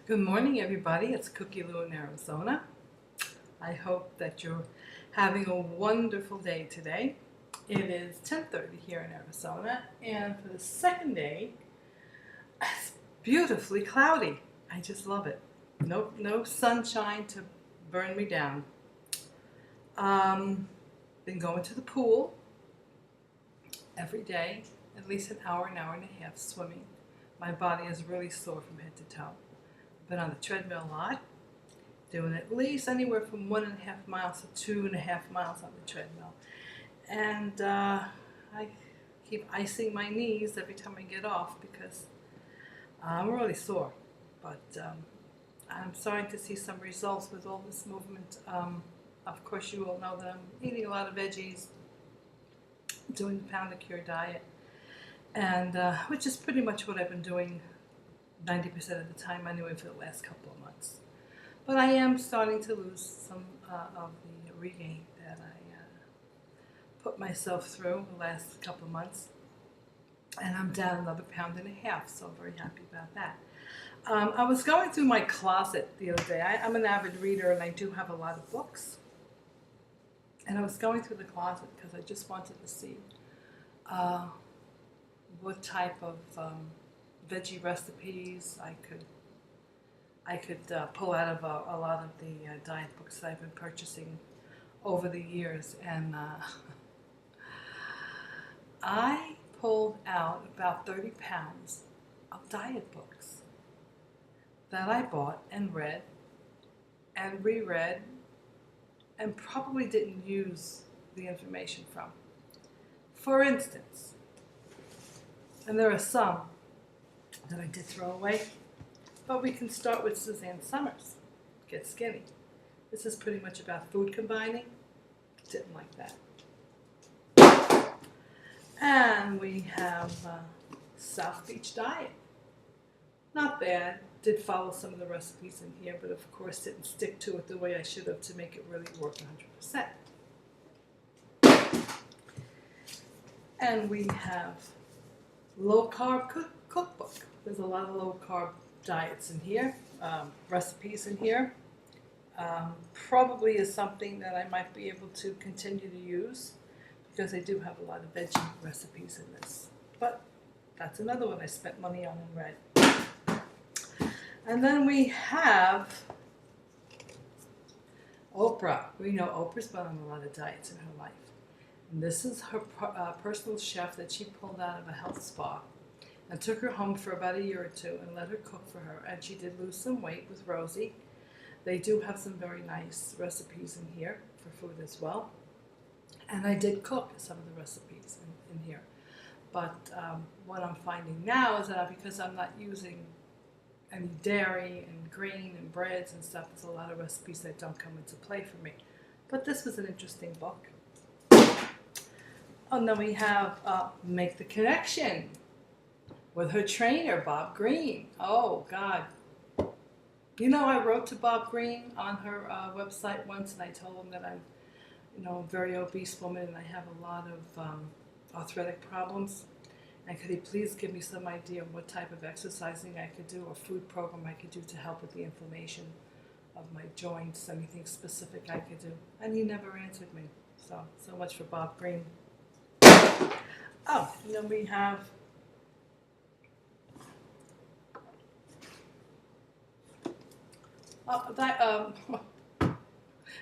Good morning, everybody. It's Cookie Lou in Arizona. I hope that you're having a wonderful day today. It is 10:30 here in Arizona, and for the second day, it's beautifully cloudy. I just love it. No sunshine to burn me down. Been going to the pool every day, at least an hour and a half swimming. My body is really sore from head to toe. Been on the treadmill a lot, doing at least anywhere from 1.5 miles to 2.5 miles on the treadmill. And I keep icing my knees every time I get off because I'm really sore. But I'm starting to see some results with all this movement. Of course, you all know that I'm eating a lot of veggies, doing the Pound of Cure diet, and which is pretty much what I've been doing 90% of the time anyway for the last couple of months. But I am starting to lose some of the regain that I put myself through the last couple of months. And I'm down another 1.5 pounds, so I'm very happy about that. I was going through my closet the other day. I'm an avid reader and I do have a lot of books. And I was going through the closet because I just wanted to see what type of veggie recipes I could pull out of a lot of the diet books that I've been purchasing over the years, and I pulled out about 30 pounds of diet books that I bought and read and reread and probably didn't use the information from. For instance, and there are some that I did throw away, but we can start with Suzanne Somers, Get Skinny. This is pretty much about food combining. Didn't like that. And we have South Beach Diet. Not bad. Did follow some of the recipes in here, but of course didn't stick to it the way I should have to make it really work 100%. And we have Low Carb Cookbook. There's a lot of low carb diets in here, recipes in here. Probably is something that I might be able to continue to use because I do have a lot of veggie recipes in this. But that's another one I spent money on and read. And then we have Oprah. We know Oprah's been on a lot of diets in her life. And this is her personal chef that she pulled out of a health spa and took her home for about a year or two and let her cook for her. And she did lose some weight with Rosie. They do have some very nice recipes in here for food as well. And I did cook some of the recipes in here. But what I'm finding now is that because I'm not using any dairy and grain and breads and stuff, there's a lot of recipes that don't come into play for me. But this was an interesting book. And then we have Make the Connection with her trainer, Bob Green. Oh, God. You know, I wrote to Bob Green on her website once, and I told him that I'm, a very obese woman, and I have a lot of arthritic problems. And could he please give me some idea of what type of exercising I could do or food program I could do to help with the inflammation of my joints, anything specific I could do. And he never answered me. So much for Bob Green. Oh, and then we have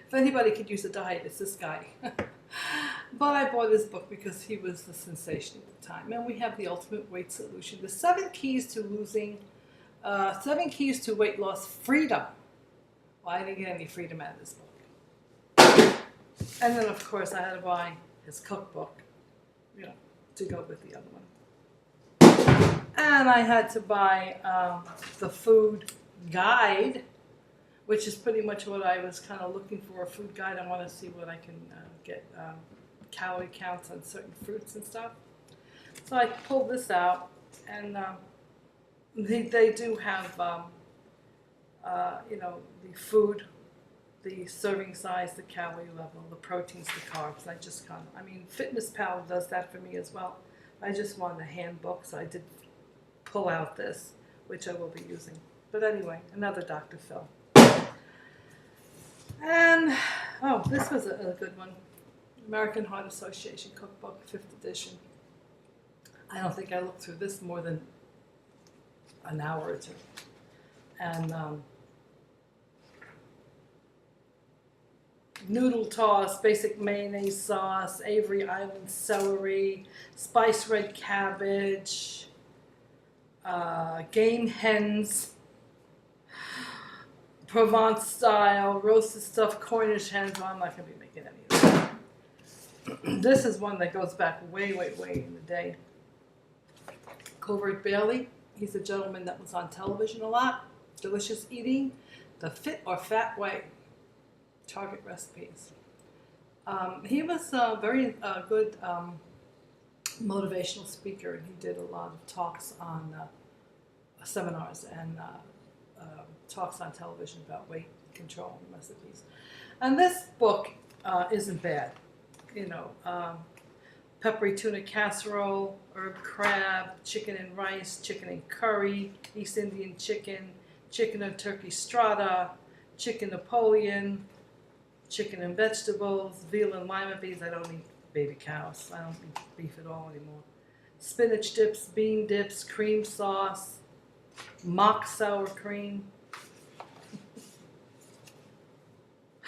if anybody could use a diet, it's this guy. But I bought his book because he was the sensation at the time. And we have The Ultimate Weight Solution, the 7 keys to weight loss freedom. Well, I didn't get any freedom out of this book. And then, of course, I had to buy his cookbook, to go with the other one. And I had to buy the food guide, which is pretty much what I was kind of looking for, a food guide. I want to see what I can get calorie counts on certain fruits and stuff. So I pulled this out, and they do have, the food, the serving size, the calorie level, the proteins, the carbs. Fitness Pal does that for me as well. I just wanted a handbook, so I did pull out this, which I will be using. But anyway, another Dr. Phil. And, oh, this was a good one. American Heart Association Cookbook, 5th edition. I don't think I looked through this more than an hour or two. And noodle toss, basic mayonnaise sauce, Avery Island celery, spiced red cabbage, game hens, Provence style, roasted stuffed Cornish hens. Well, I'm not going to be making any of that. This is one that goes back way, way, way in the day. Covert Bailey, he's a gentleman that was on television a lot. Delicious Eating, The Fit or Fat Way, Target Recipes. He was a very good motivational speaker, and he did a lot of talks on seminars and talks on television about weight control and recipes. And this book isn't bad. You know, peppery tuna casserole, herb crab, chicken and rice, chicken and curry, East Indian chicken, chicken and turkey strata, chicken Napoleon, chicken and vegetables, veal and lima beans. I don't eat baby cows. I don't eat beef at all anymore. Spinach dips, bean dips, cream sauce, mock sour cream.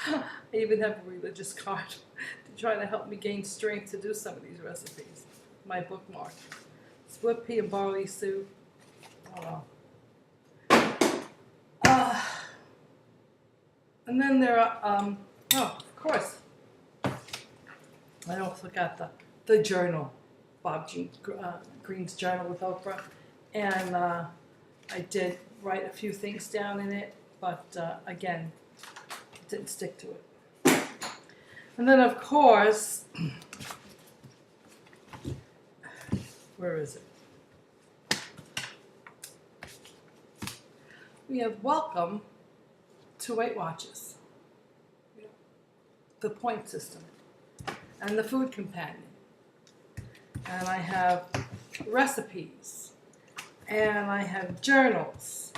I even have a religious card to try to help me gain strength to do some of these recipes. My bookmark. Split pea and barley soup. Oh well. And then there are, of course, I also got the journal, Bob Green's Journal with Oprah. And I did write a few things down in it, but again, didn't stick to it. And then, of course, where is it? We have Welcome to Weight Watchers, the point system, and the food companion. And I have recipes, and I have journals,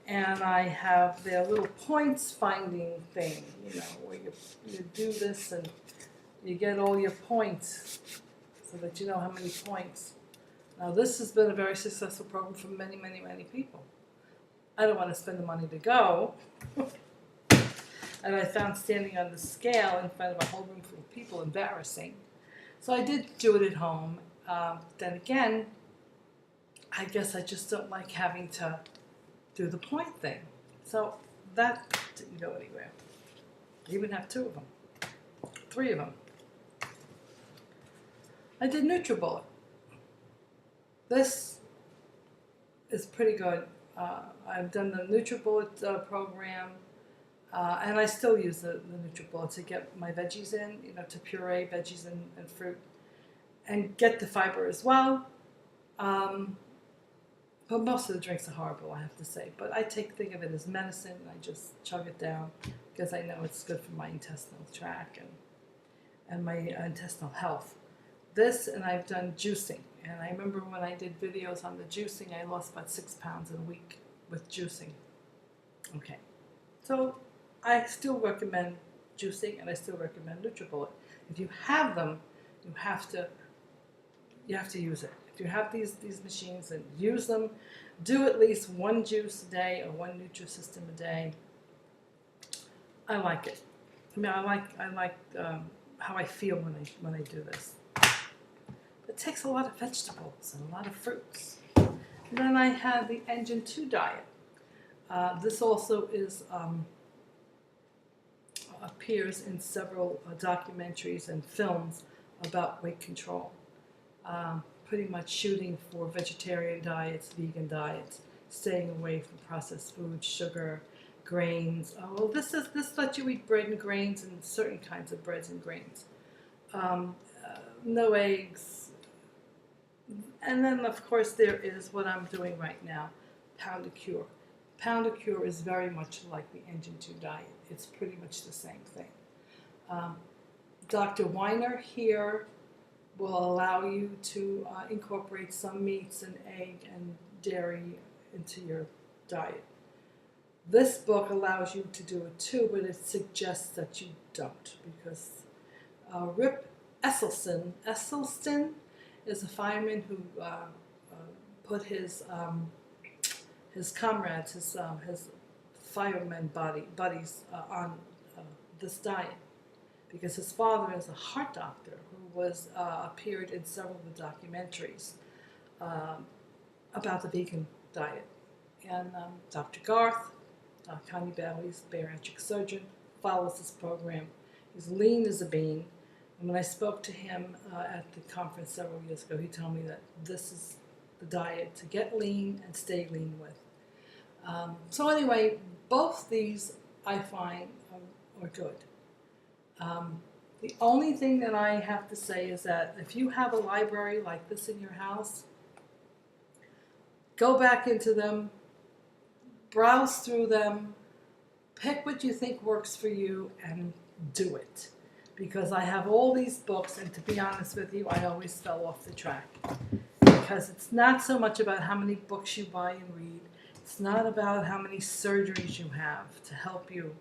and I have their little points finding thing, you know, where you do this and you get all your points so that you know how many points. Now, this has been a very successful program for many, many, many people. I don't want to spend the money to go. And I found standing on the scale in front of a whole room full of people embarrassing. So I did do it at home. Then again, I guess I just don't like having to do the point thing. So that didn't go anywhere. I even have 2 of them. 3 of them. I did NutriBullet. This is pretty good. I've done the NutriBullet program, and I still use the NutriBullet to get my veggies in, you know, to puree veggies and fruit, and get the fiber as well. But most of the drinks are horrible, I have to say. But I think of it as medicine, and I just chug it down because I know it's good for my intestinal tract and my intestinal health. This, and I've done juicing. And I remember when I did videos on the juicing, I lost about 6 pounds in a week with juicing. Okay. So I still recommend juicing, and I still recommend NutriBullet. If you have them, you have to use it. If you have these machines, then use them. Do at least 1 juice a day or 1 Nutrisystem a day. I like it. I mean, I like how I feel when I do this. It takes a lot of vegetables and a lot of fruits. And then I have the Engine 2 diet. This also is appears in several documentaries and films about weight control. Pretty much shooting for vegetarian diets, vegan diets, staying away from processed foods, sugar, grains. Well, this lets you eat bread and grains and certain kinds of breads and grains. No eggs. And then, of course, there is what I'm doing right now, Pound a Cure. Pound a Cure is very much like the Engine 2 diet. It's pretty much the same thing. Dr. Weiner here will allow you to incorporate some meats and egg and dairy into your diet. This book allows you to do it too, but it suggests that you don't, because Rip Esselstyn is a fireman who put his comrades, his firemen buddies on this diet, because his father is a heart doctor who was appeared in several of the documentaries about the vegan diet. And Dr. Garth, Connie Bailey's bariatric surgeon, follows this program. He's lean as a bean. And when I spoke to him at the conference several years ago, he told me that this is the diet to get lean and stay lean with. So anyway, both these I find are good. The only thing that I have to say is that if you have a library like this in your house, go back into them, browse through them, pick what you think works for you, and do it. Because I have all these books, and to be honest with you, I always fell off the track. Because it's not so much about how many books you buy and read. It's not about how many surgeries you have to help you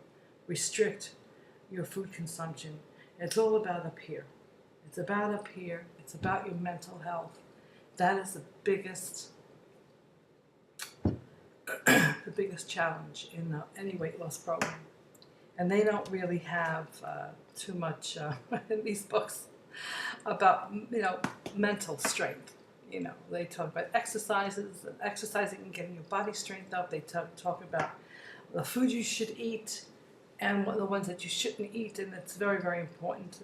restrict your food consumption. It's all about up here. It's about up here. It's about your mental health. That is the biggest challenge in any weight loss program. And they don't really have too much in these books about, mental strength. They talk about exercises, and exercising and getting your body strength up. They talk about the food you should eat and the ones that you shouldn't eat. And it's very, very important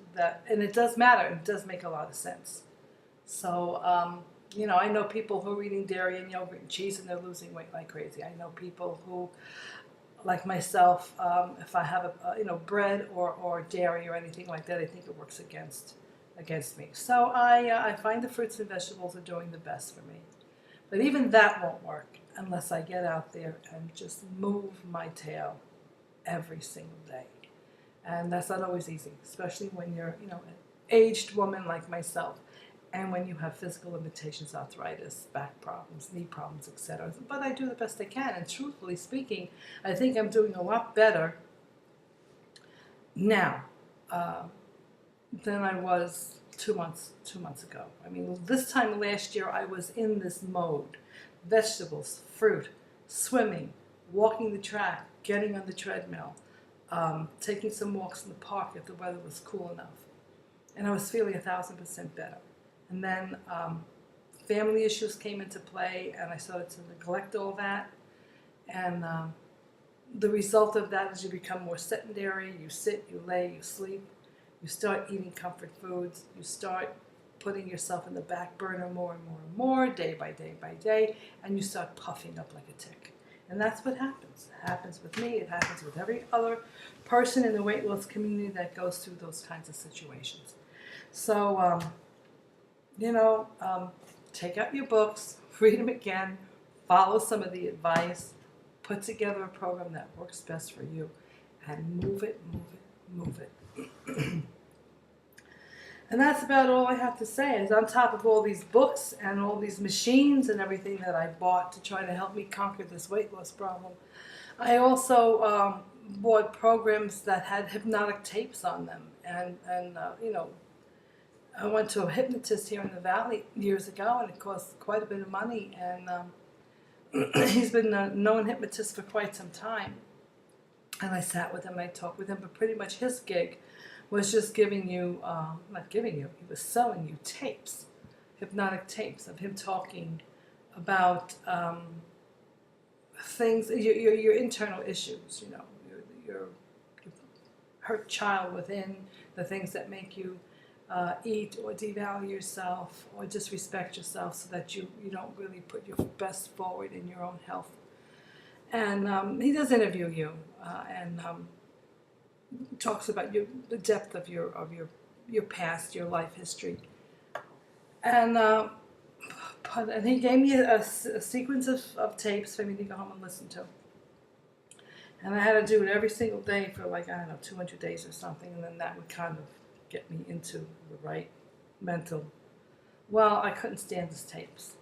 and it does matter. It does make a lot of sense. So, I know people who are eating dairy and yogurt and cheese and they're losing weight like crazy. I know people who, like myself, if I have bread or dairy or anything like that, I think it works against me. So I find the fruits and vegetables are doing the best for me. But even that won't work unless I get out there and just move my tail every single day. And that's not always easy, especially when you're, an aged woman like myself. And when you have physical limitations, arthritis, back problems, knee problems, etc. But I do the best I can. And truthfully speaking, I think I'm doing a lot better now than I was 2 months ago. I mean, this time last year, I was in this mode. Vegetables, fruit, swimming, walking the track, getting on the treadmill, taking some walks in the park if the weather was cool enough. And I was feeling 1,000% better. And then family issues came into play, and I started to neglect all that. And the result of that is you become more sedentary. You sit, you lay, you sleep. You start eating comfort foods. You start putting yourself in the back burner more and more and more, day by day by day, and you start puffing up like a tick. And that's what happens. It happens with me. It happens with every other person in the weight loss community that goes through those kinds of situations. So, take out your books, read them again, follow some of the advice, put together a program that works best for you, and move it. And that's about all I have to say. Is on top of all these books and all these machines and everything that I bought to try to help me conquer this weight loss problem, I also bought programs that had hypnotic tapes on them. And I went to a hypnotist here in the Valley years ago, and it cost quite a bit of money. And he's been a known hypnotist for quite some time. And I sat with him, I talked with him, but pretty much his gig was just giving you, he was selling you tapes, hypnotic tapes of him talking about things, your internal issues, your hurt child within, the things that make you eat or devalue yourself or disrespect yourself, so that you don't really put your best forward in your own health. And he does interview you and talks about the depth of your past, your life history. And he gave me a sequence of tapes for me to go home and listen to. And I had to do it every single day for 200 days or something, and then that would kind of get me into the right mental. Well, I couldn't stand his tapes.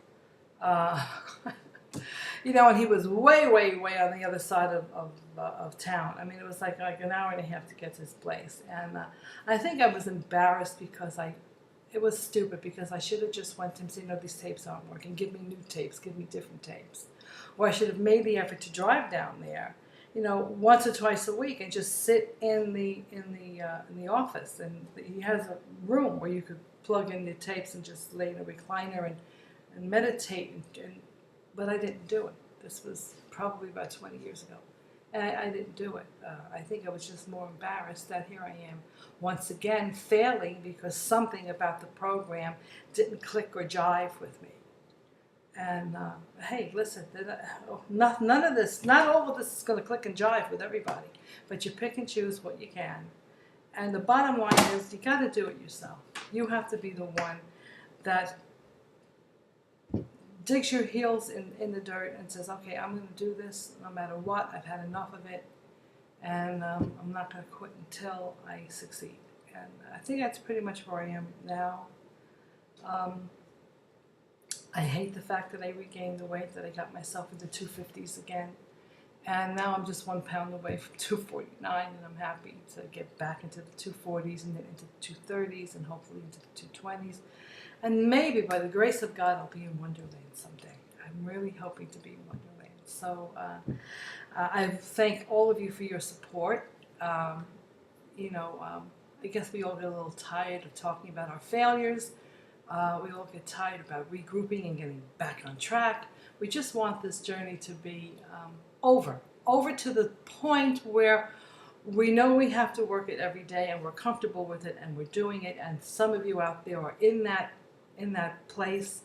You know, and he was way, way, way on the other side of town. I mean, it was like an hour and a half to get to his place. And I think I was embarrassed because it was stupid because I should have just went to him and said, no, these tapes aren't working. Give me new tapes. Give me different tapes. Or I should have made the effort to drive down there, you know, once or twice a week and just sit in the office. And he has a room where you could plug in the tapes and just lay in a recliner and meditate. But I didn't do it. This was probably about 20 years ago. And I didn't do it. I think I was just more embarrassed that here I am once again failing because something about the program didn't click or jive with me. And hey, listen, none of this, not all of this is going to click and jive with everybody. But you pick and choose what you can. And the bottom line is you got to do it yourself. You have to be the one that digs your heels in the dirt and says, okay, I'm going to do this no matter what. I've had enough of it. And I'm not going to quit until I succeed. And I think that's pretty much where I am now. I hate the fact that I regained the weight, that I got myself into 250s again. And now I'm just 1 pound away from 249, and I'm happy to get back into the 240s and then into the 230s and hopefully into the 220s. And maybe by the grace of God, I'll be in Wonderland someday. I'm really hoping to be in Wonderland. So I thank all of you for your support. I guess we all get a little tired of talking about our failures. We all get tired about regrouping and getting back on track. We just want this journey to be over to the point where we know we have to work it every day and we're comfortable with it and we're doing it. And some of you out there are in that place,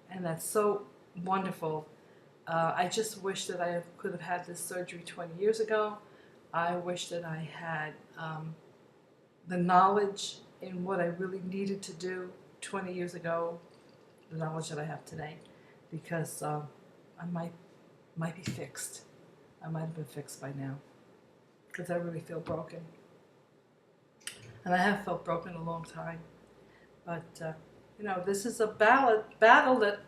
and that's so wonderful. I just wish that I could have had this surgery 20 years ago. I wish that I had the knowledge in what I really needed to do 20 years ago, the knowledge that I have today, because I might be fixed. I might have been fixed by now, because I really feel broken. And I have felt broken a long time. But, this is a battle that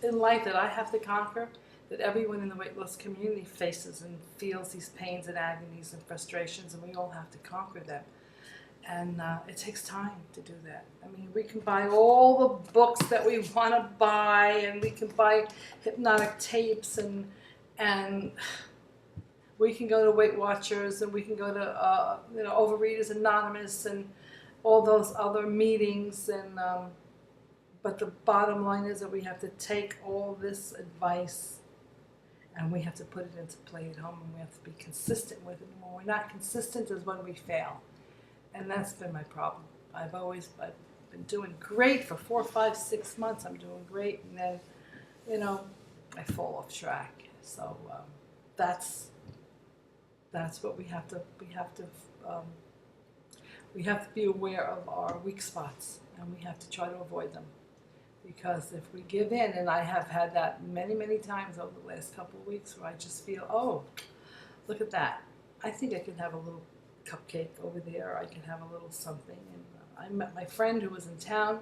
in life that I have to conquer, that everyone in the weight loss community faces and feels these pains and agonies and frustrations, and we all have to conquer them. And it takes time to do that. I mean, we can buy all the books that we want to buy, and we can buy hypnotic tapes, and we can go to Weight Watchers, and we can go to Overeaters Anonymous, and all those other meetings. And but the bottom line is that we have to take all this advice, and we have to put it into play at home, and we have to be consistent with it. And when we're not consistent is when we fail. And that's been my problem. I've been doing great for 4, 5, 6 months. I'm doing great, and then, I fall off track. So that's what we have to be aware of our weak spots, and we have to try to avoid them. Because if we give in, and I have had that many, many times over the last couple of weeks, where I just feel, oh, look at that. I think I can have a little cupcake over there. I can have a little something. And I met my friend who was in town.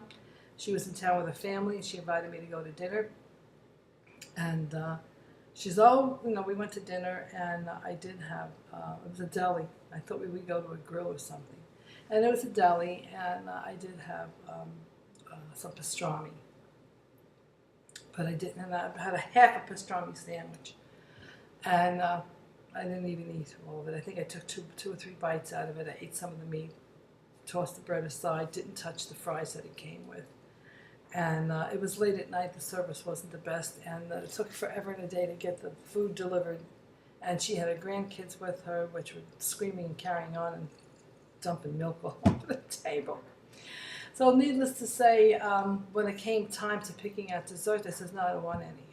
She was in town with her family, and she invited me to go to dinner. And she's, we went to dinner, and I did have, it was a deli. I thought we would go to a grill or something. And it was a deli, and I did have some pastrami. But I didn't, and I had a half a pastrami sandwich. And I didn't even eat all of it. I think I took two or three bites out of it. I ate some of the meat, tossed the bread aside, didn't touch the fries that it came with. And it was late at night. The service wasn't the best, and it took forever and a day to get the food delivered. And she had her grandkids with her, which were screaming and carrying on and dumping milk all over the table. So needless to say, when it came time to picking out dessert, I said, no, I don't want any.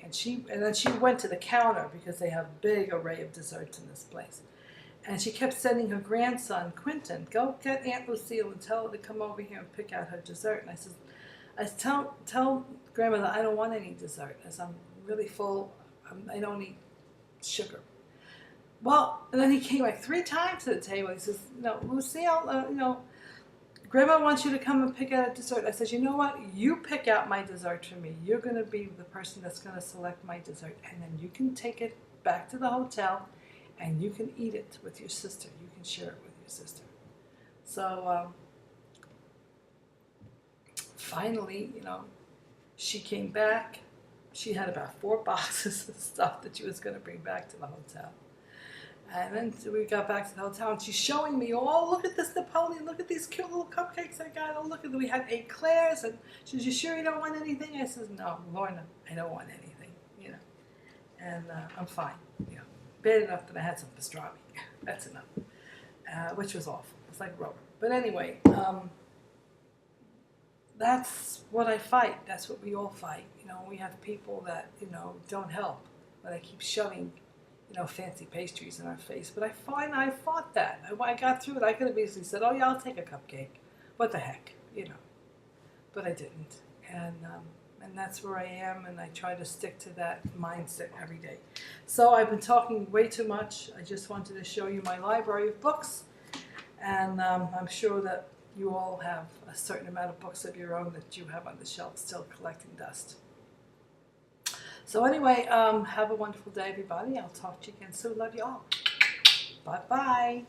And then she went to the counter, because they have a big array of desserts in this place. And she kept sending her grandson, Quentin, go get Aunt Lucille and tell her to come over here and pick out her dessert. And I said, tell Grandmother I don't want any dessert, as I'm really full. I don't eat sugar. Well, and then he came like 3 times to the table. He says, no, Lucille, Grandma wants you to come and pick out a dessert. I said, you know what? You pick out my dessert for me. You're going to be the person that's going to select my dessert. And then you can take it back to the hotel and you can eat it with your sister. You can share it with your sister. So finally, she came back. She had about 4 boxes of stuff that she was going to bring back to the hotel. And then we got back to the hotel, and she's showing me, oh, look at this Napoleon, look at these cute little cupcakes I got, oh, look at them. We had eclairs, and she says, you sure you don't want anything? I says, no, Lorna, I don't want anything, and I'm fine, Bad enough that I had some pastrami, that's enough, which was awful. It's like rubber. But anyway, that's what I fight. That's what we all fight. We have people that, don't help, but they keep shoving fancy pastries in our face. But I fought that. I got through it. I could have easily said, oh yeah, I'll take a cupcake. What the heck, But I didn't. And that's where I am, and I try to stick to that mindset every day. So I've been talking way too much. I just wanted to show you my library of books. And I'm sure that you all have a certain amount of books of your own that you have on the shelf still collecting dust. So anyway, have a wonderful day, everybody. I'll talk to you again soon. Love you all. Bye-bye.